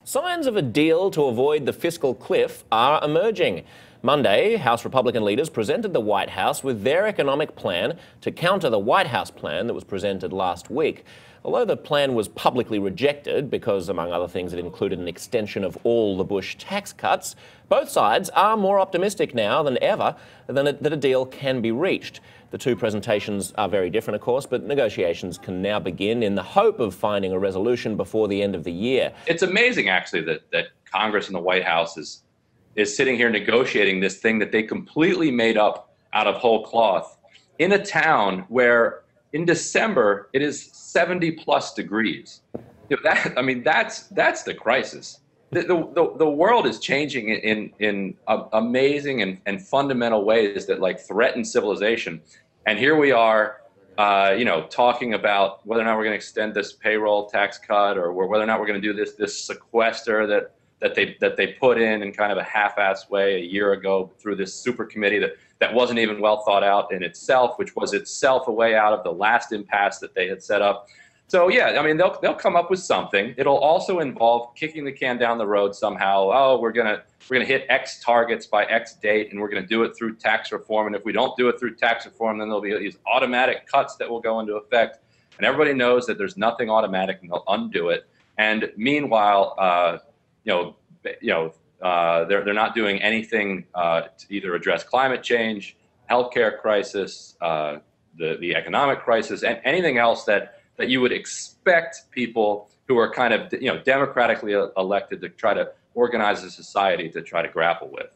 Signs of a deal to avoid the fiscal cliff are emerging. Monday, House Republican leaders presented the White House with their economic plan to counter the White House plan that was presented last week. Although the plan was publicly rejected because, among other things, it included an extension of all the Bush tax cuts, both sides are more optimistic now than ever that a deal can be reached. The two presentations are very different, of course, but negotiations can now begin in the hope of finding a resolution before the end of the year. It's amazing, actually, that Congress and the White House is sitting here negotiating this thing that they completely made up out of whole cloth in a town where in December it is 70+ degrees. That's the crisis. The world is changing in amazing and fundamental ways that threaten civilization. And here we are, talking about whether or not we're going to extend this payroll tax cut, or whether or not we're going to do this sequester that they put in kind of a half-assed way a year ago through this super committee that wasn't even well thought out in itself, which was itself a way out of the last impasse that they had set up. So yeah, they'll come up with something. It'll also involve kicking the can down the road somehow. Oh, we're gonna hit X targets by X date, and we're gonna do it through tax reform. And if we don't do it through tax reform, then there'll be these automatic cuts that will go into effect. And everybody knows that there's nothing automatic, and they'll undo it. And meanwhile, they're not doing anything to either address climate change, healthcare crisis, the economic crisis, and anything else that you would expect people who are kind of democratically elected to try to organize a society to try to grapple with.